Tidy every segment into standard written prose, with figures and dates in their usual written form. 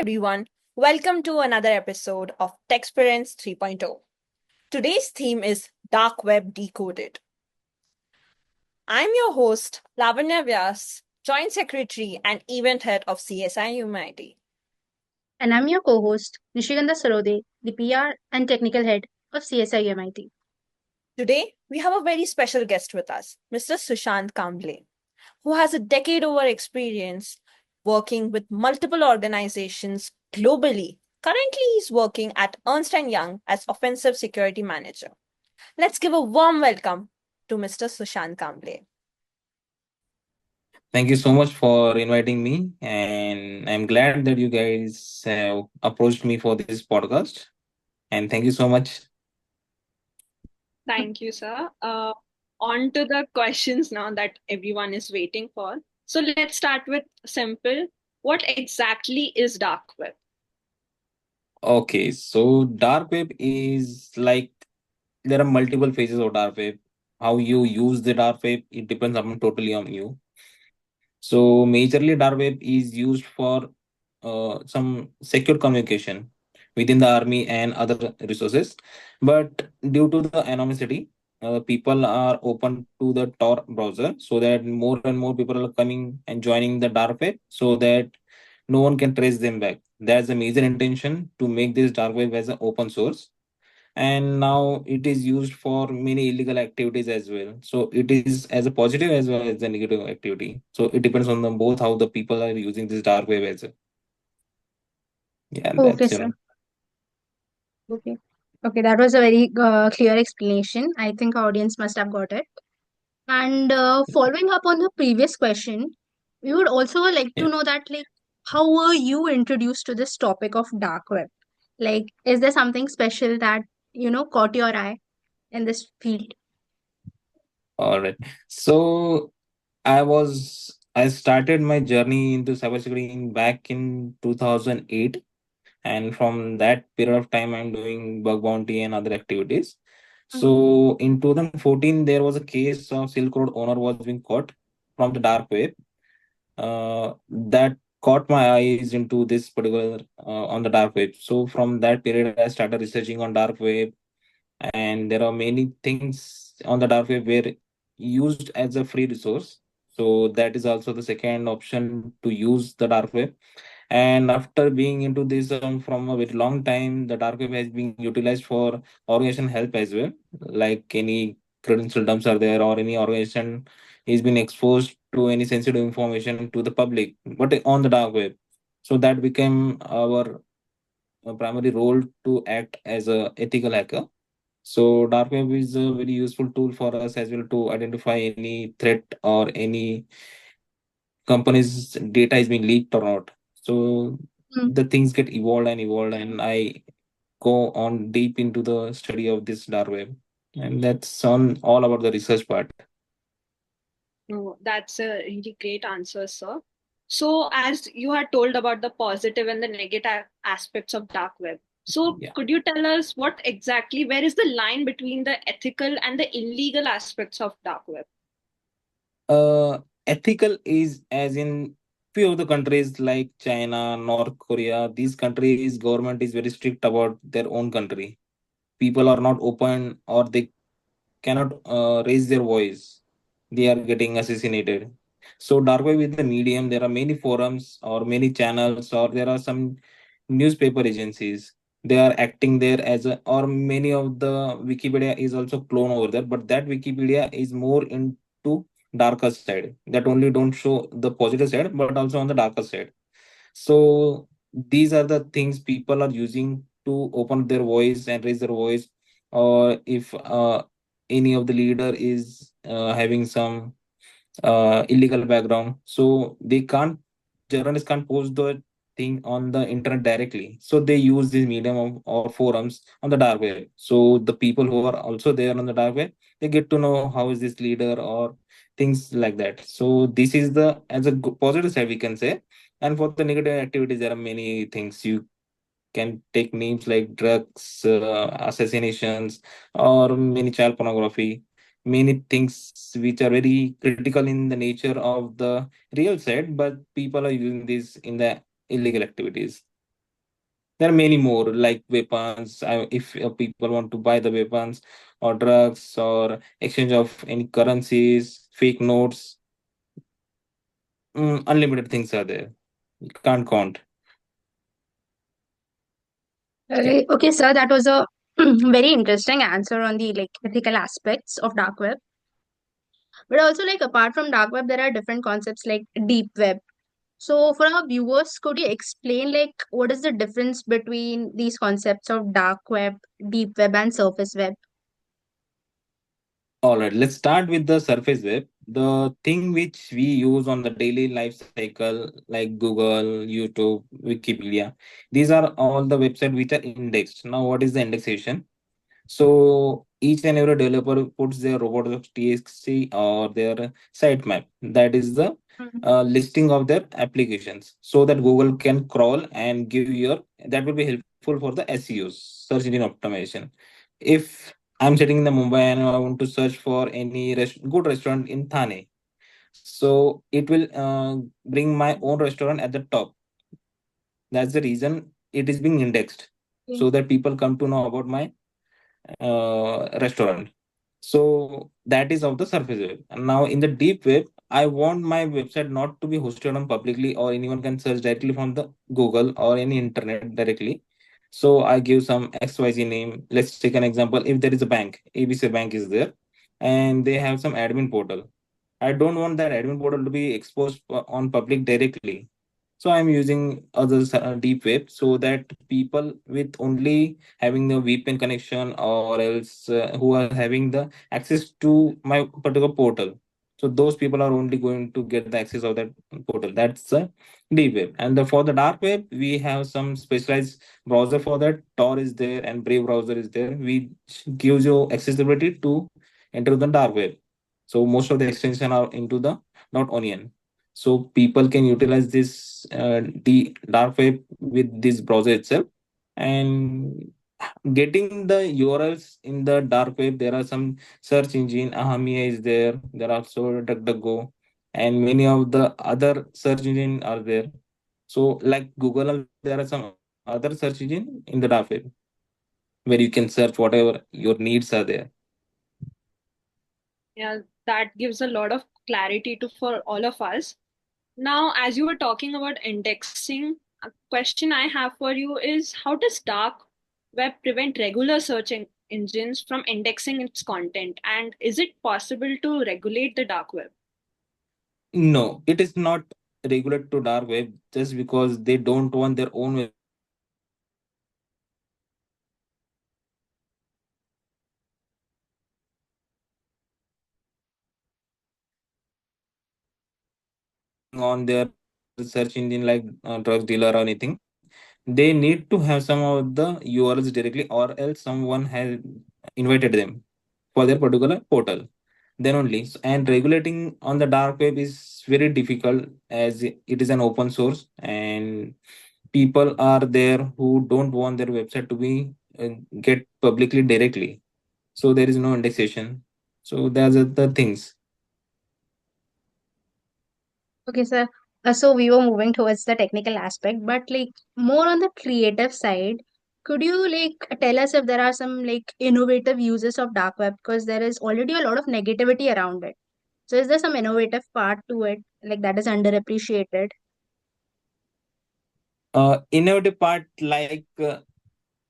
everyone. Welcome to another episode of TECHASPIRANTS 3.0. Today's theme is Dark Web Decoded. I'm your host, Lavanya Vyas, Joint Secretary and Event Head of CSI UMIT. And I'm your co-host, Nishigandha Sarode, the PR and Technical Head of CSI UMIT. Today, we have a very special guest with us, Mr. Sushant Kamble, who has a decade over experience working with multiple organizations globally. Currently, he's working at Ernst Young as Offensive Security Manager. Let's give a warm welcome to Mr. Sushant Kamble. Thank you so much for inviting me, and I'm glad that you guys have approached me for this podcast. And thank you so much. Thank you, sir. On to the questions now that everyone is waiting for. So let's start with simple. What exactly is dark web? Okay, so dark web is like there are multiple phases of dark web. How you use the dark web, it depends upon totally on you. So majorly dark web is used for some secure communication within the army and other resources. But due to the anonymity, people are open to the Tor browser, so that more and more people are coming and joining the dark web, so that no one can trace them back. That's the major intention to make this dark web as an open source, and now it is used for many illegal activities as well. So it is as a positive as well as a negative activity, so it depends on them both how the people are using this dark web as a. Yeah, Okay, that's sir. Okay. Okay, that was a very clear explanation. I think our audience must have got it. And following up on the previous question, we would also like yeah. to know that, like, how were you introduced to this topic of dark web? Like, is there something special that, caught your eye in this field? All right, so I started my journey into cybersecurity back in 2008, and from that period of time I'm doing bug bounty and other activities. So in 2014 there was a case of Silk Road owner was being caught from the dark web, that caught my eyes into this particular on the dark web. So from that period I started researching on dark web, and there are many things on the dark web where used as a free resource. So that is also the second option to use the dark web. And after being into this from a very long time, the dark web has been utilized for organization help as well. Like any credential dumps are there, or any organization is being exposed to any sensitive information to the public, but on the dark web. So that became our primary role to act as a ethical hacker. So dark web is a very useful tool for us as well to identify any threat or any company's data is being leaked or not. So the things get evolved and evolved, and I go on deep into the study of this dark web, and that's on all about the research part. No, that's a really great answer, sir. So, as you had told about the positive and the negative aspects of dark web, so Yeah. could you tell us what exactly, where is the line between the ethical and the illegal aspects of dark web? Ethical is as in few of the countries like China, North Korea. These countries government is very strict about their own country. People are not open, or they cannot raise their voice. They are getting assassinated. So dark web is the medium. There are many forums or many channels, or there are some newspaper agencies. They are acting there as a, or many of the Wikipedia is also clone over there, but that Wikipedia is more into darker side. That only don't show the positive side, but also on the darker side. So these are the things people are using to open their voice and raise their voice, or if any of the leader is having some illegal background, so they can't journalists can't post the thing on the internet directly, so they use this medium of, or forums on the dark web. So the people who are also there on the dark web, they get to know how is this leader or things like that. So this is the as a positive side we can say. And for the negative activities, there are many things. You can take names like drugs, assassinations, or many child pornography, many things which are very critical in the nature of the real side, but people are using this in the illegal activities. There are many more like weapons. If people want to buy the weapons or drugs or exchange of any currencies, fake notes, unlimited things are there. You can't count. Yeah. Okay, sir, that was a very interesting answer on the like ethical aspects of dark web. But also, like apart from dark web, there are different concepts like deep web. So, for our viewers, could you explain like what is the difference between these concepts of dark web, deep web, and surface web? All right, let's start with the surface web. The thing which we use on the daily life cycle, like Google, YouTube, Wikipedia. These are all the websites which are indexed. Now, what is the indexation? So each and every developer puts their robots.txt or their sitemap. That is the Mhm. listing of their applications, so that Google can crawl and give your. That will be helpful for the SEOs, search engine optimization. If I'm sitting in the Mumbai and I want to search for any good restaurant in Thane, so it will bring my own restaurant at the top. That's the reason it is being indexed, Okay. so that people come to know about my restaurant. So that is of the surface web. And now in the deep web, I want my website not to be hosted on publicly or anyone can search directly from the Google or any internet directly. So I give some XYZ name. Let's take an example. If there is a bank, ABC Bank is there, and they have some admin portal. I don't want that admin portal to be exposed on public directly. So I'm using others deep web so that people with only having the VPN connection or else who are having the access to my particular portal. So those people are only going to get the access of that portal. That's the deep web. And for the dark web, we have some specialized browser for that. Tor is there and Brave browser is there, which gives you accessibility to enter the dark web. So most of the extension are into the not onion. So people can utilize this the dark web with this browser itself, and getting the URLs in the dark web. There are some search engine. Ahamia is there. There are also DuckDuckGo, and many of the other search engine are there. So like Google, there are some other search engine in the dark web where you can search whatever your needs are there. Yeah, that gives a lot of clarity to for all of us. Now, as you were talking about indexing, a question I have for you is how does dark web prevent regular engines from indexing its content? And is it possible to regulate the dark web? No, it is not regulated to dark web just because they don't want their own website to be posting on their search engine like drug dealer or anything. They need to have some of the URLs directly, or else someone has invited them for their particular portal. Then only. And regulating on the dark web is very difficult as it is an open source, and people are there who don't want their website to be get publicly directly. So there is no indexation. So there's the things. Okay, sir. So we were moving towards the technical aspect, but like more on the creative side, could you like tell us if there are some like innovative uses of dark web? Because there is already a lot of negativity around it. So is there some innovative part to it, like that is underappreciated? Innovative part, like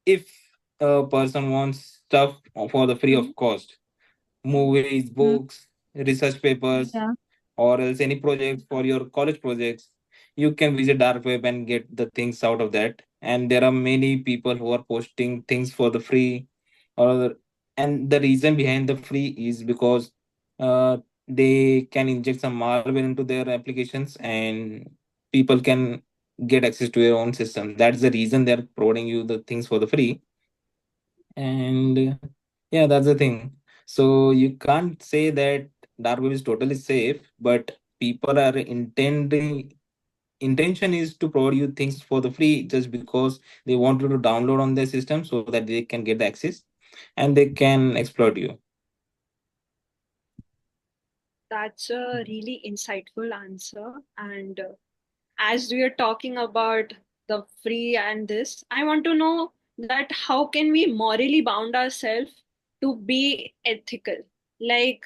if a person wants stuff for the free Mhm. of cost, movies, Mm. books, research papers, Yeah. or else any projects for your college projects, you can visit dark web and get the things out of that. And there are many people who are posting things for the free, or and the reason behind the free is because uh, they can inject some malware into their applications, and people can get access to their own system. That's the reason they're providing you the things for the free. And yeah, that's the thing. So you can't say that dark web is totally safe, but people are intending intention is to provide you things for the free just because they want you to download on their system so that they can get the access and they can exploit you. That's a really insightful answer. And as we are talking about the free and this. I want to know that how can we morally bound ourselves to be ethical? Like,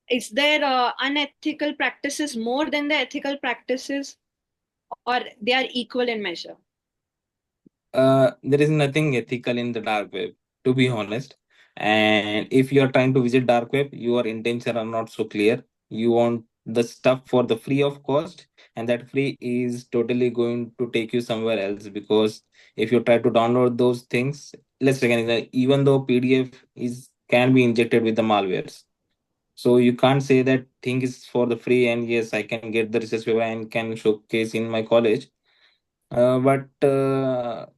is there unethical practices more than the ethical practices, or they are equal in measure? There is nothing ethical in the dark web, to be honest. And if you are trying to visit dark web, your intentions are not so clear. You want the stuff for the free of cost, and that free is totally going to take you somewhere else. Because if you try to download those things, let's recognize that even though PDF is can be injected with the malwares, so you can't say that thing is for the free and yes, I can get the research paper and can showcase in my college. But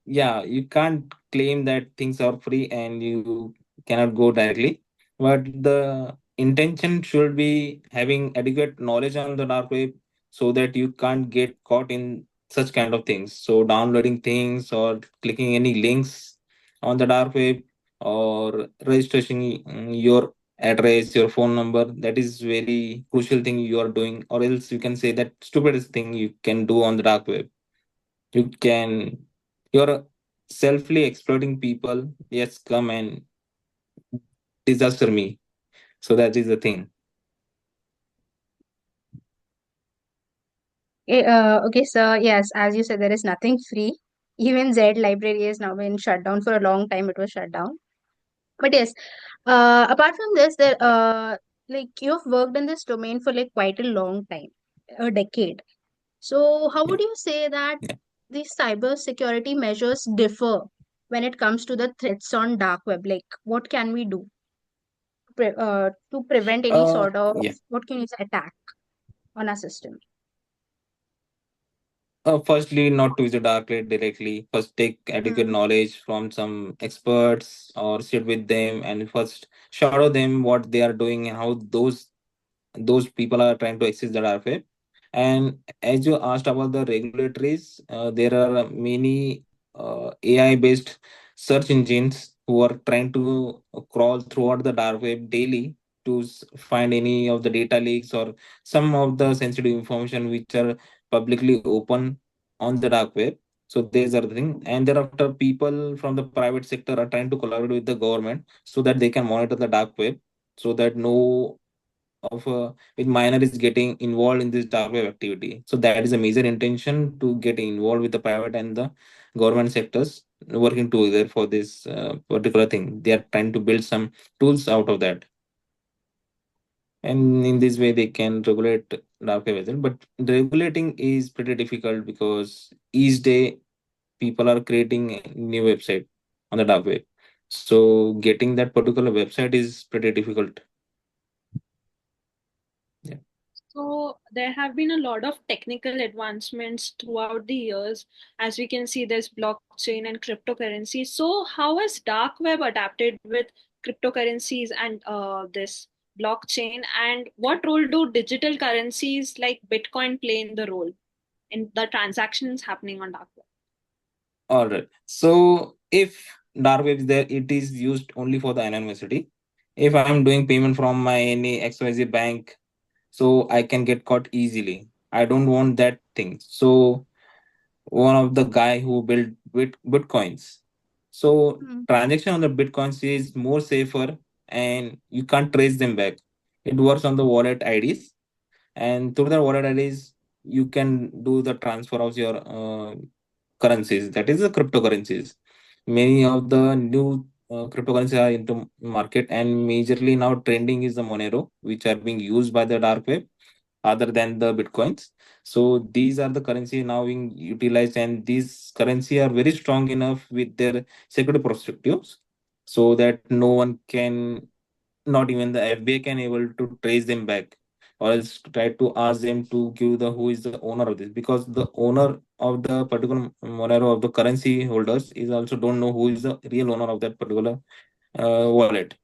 yeah, you can't claim that things are free and you cannot go directly. But the intention should be having adequate knowledge on the dark web so that you can't get caught in such kind of things. So downloading things or clicking any links on the dark web or registering your address, your phone number, that is very crucial thing you are doing, or else you can say that stupidest thing you can do on the dark web. You can, you're selfly exploiting people. Yes, come and disaster me. So that is the thing. Okay, so yes, as you said, there is nothing free. Even Z library has now been shut down for a long time. It was shut down. But yes, apart from this, there like you've worked in this domain for like quite a long time, a decade. So how Yeah. would you say that Yeah. these cyber security measures differ when it comes to the threats on dark web? Like, what can we do to prevent any sort of, Yeah. what can you say, attack on our system? Firstly, not to use the dark web directly. First, take adequate Hmm. knowledge from some experts or sit with them and first shadow them what they are doing and how those people are trying to access the dark web. And as you asked about the regulatories, there are many AI based search engines who are trying to crawl throughout the dark web daily to find any of the data leaks or some of the sensitive information which are publicly open on the dark web. So these are the thing, and thereafter people from the private sector are trying to collaborate with the government so that they can monitor the dark web, so that no of with minor is getting involved in this dark web activity. So that is a major intention to get involved with the private and the government sectors working together for this particular thing. They are trying to build some tools out of that, and in this way they can regulate dark web as well. But regulating is pretty difficult because each day people are creating a new website on the dark web. So getting that particular website is pretty difficult. Yeah. So there have been a lot of technical advancements throughout the years. As we can see, there's blockchain and cryptocurrency. So how has dark web adapted with cryptocurrencies and this blockchain? And what role do digital currencies like Bitcoin play in the role in the transactions happening on dark web? All right. So if dark web is there, it is used only for the anonymity. If I'm doing payment from my any XYZ bank, so I can get caught easily. I don't want that thing. So one of the guy who built bitcoins. So Hmm. transaction on the bitcoins is more safer and you can't trace them back. It works on the wallet IDs, and through the wallet IDs you can do the transfer of your currencies, that is the cryptocurrencies. Many of the new cryptocurrencies are into market, and majorly now trending is the Monero, which are being used by the dark web other than the bitcoins. So these are the currency now being utilized, and these currency are very strong enough with their security perspectives, so that no one can, not even the FBI can able to trace them back, or else try to ask them to give the who is the owner of this, because the owner of the particular Monero of the currency holders is also don't know who is the real owner of that particular wallet.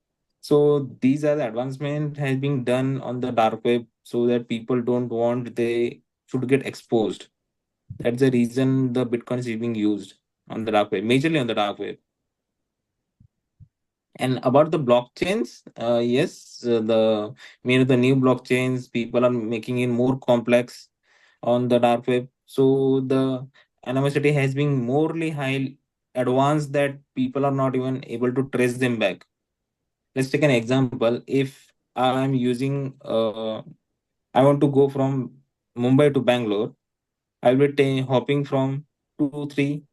So these are the advancement has been done on the dark web so that people don't want they should get exposed. That's the reason the Bitcoin is being used on the dark web, majorly on the dark web. And about the blockchains, yes, the many of the new blockchains, people are making it more complex on the dark web. So the anonymity has been morely high advanced that people are not even able to trace them back. Let's take an example. If I'm using, I want to go from Mumbai to Bangalore, I'll be hopping from 2 3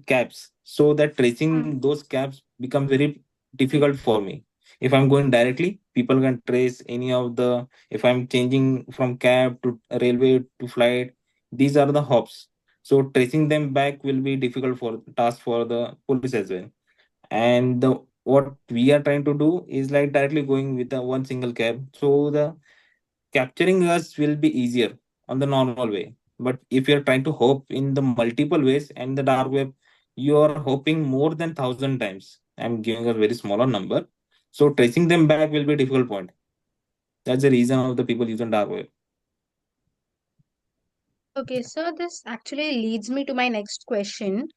cabs, so that tracing those cabs becomes very difficult for me. If I'm going directly, people can trace any of the, if I'm changing from cab to railway to flight, these are the hops, so tracing them back will be difficult for task for the police as well. And the what we are trying to do is like directly going with the one single cab, so the capturing us will be easier on the normal way. But if you're trying to hope in the multiple ways and the dark web, you are hoping more than 1,000 times. I'm giving a very smaller number. So tracing them back will be a difficult point. That's the reason of the people using dark web. Okay, so this actually leads me to my next question.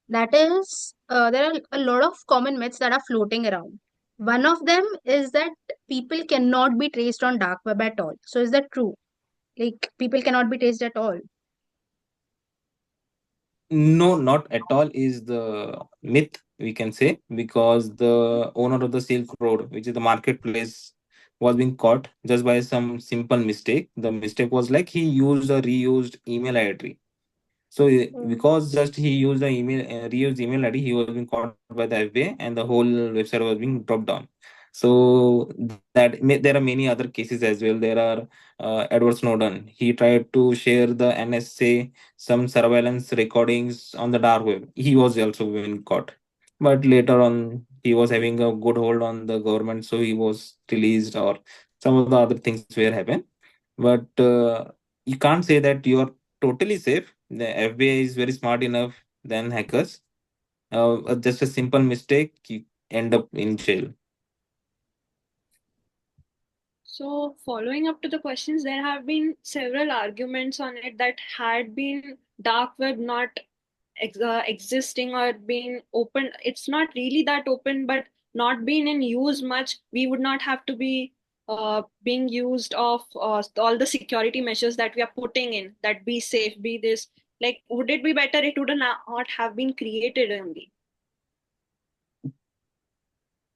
That is, there are a lot of common myths that are floating around. One of them is that people cannot be traced on dark web at all. So is that true? Like people cannot be traced at all. No, not at all is the myth, we can say, because the owner of the Silk Road, which is the marketplace, was being caught just by some simple mistake. The mistake was like he used a reused email ID. So Mm. because just he used the email, reused email ID, he was being caught by the FBA, and the whole website was being dropped down. So there are many other cases as well. There are Edward Snowden. He tried to share the NSA some surveillance recordings on the dark web. He was also being caught, but later on he was having a good hold on the government, so he was released, or some of the other things were happened. But you can't say that you are totally safe. The FBI is very smart enough than hackers. Just a simple mistake, you end up in jail. So, following up to the questions, there have been several arguments on it that had been dark web not existing or being open, it's not really that open, but not being in use much, we would not have to be being used of all the security measures that we are putting in, that be safe, be this. Like, would it be better it would not have been created only?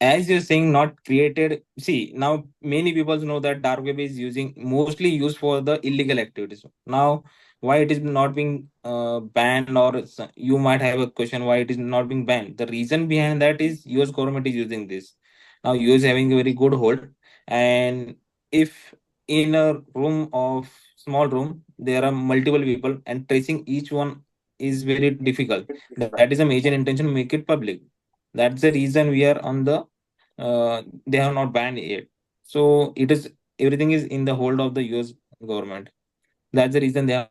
As you're saying, not created. See, now many people know that dark web is using mostly used for the illegal activities. Now, why it is not being banned, or you might have a question why it is not being banned. The reason behind that is US government is using this. Now US having a very good hold, and if in a room of small room there are multiple people and tracing each one is very difficult. That is a major intention to make it public. That's the reason we are on the they have not banned it. So it is, everything is in the hold of the US government. That's the reason they have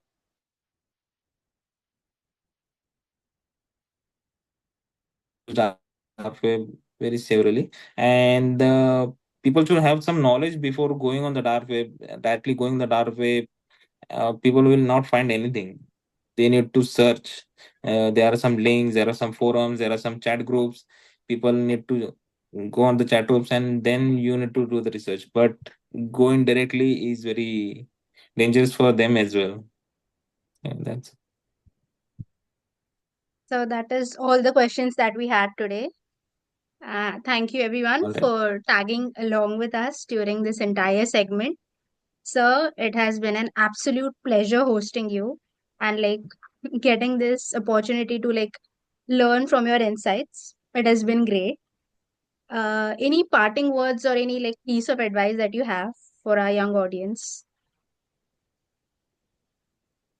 not banned it. People use dark web very severely, and people should have some knowledge before going on the dark web. Directly going the dark web, people will not find anything. They need to search. There are some links, there are some forums, there are some chat groups. People need to go on the chat groups, and then you need to do the research. But going directly is very dangerous for them as well. And that's So that is all the questions that we had today. Thank you everyone all right. for tagging along with us during this entire segment. Sir, it has been an absolute pleasure hosting you and like getting this opportunity to like learn from your insights. It has been great. Any parting words or any like piece of advice that you have for our young audience?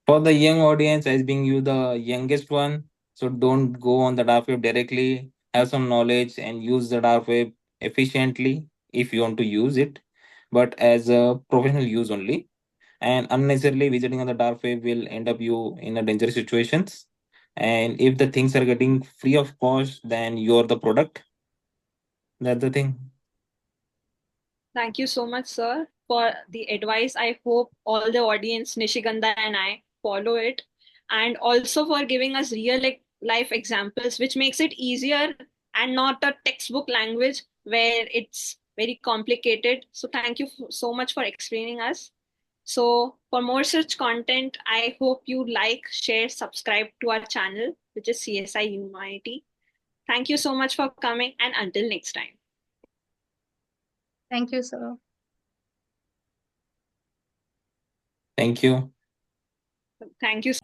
For the young audience, as being you the youngest one, so don't go on the dark web directly. Have some knowledge and use the dark web efficiently if you want to use it, but as a professional use only. And unnecessarily visiting on the dark web will end up you in a dangerous situations. And if the things are getting free of cost, then you're the product. That's the thing. Thank you so much, sir, for the advice. I hope all the audience, Nishiganda and I, follow it. And also for giving us real life examples, which makes it easier and not a textbook language where it's very complicated. So thank you so much for explaining us. So for more such content, I hope you like, share, subscribe to our channel, which is CSI UMIT. Thank you so much for coming, and until next time. Thank you, sir. Thank you. Thank you.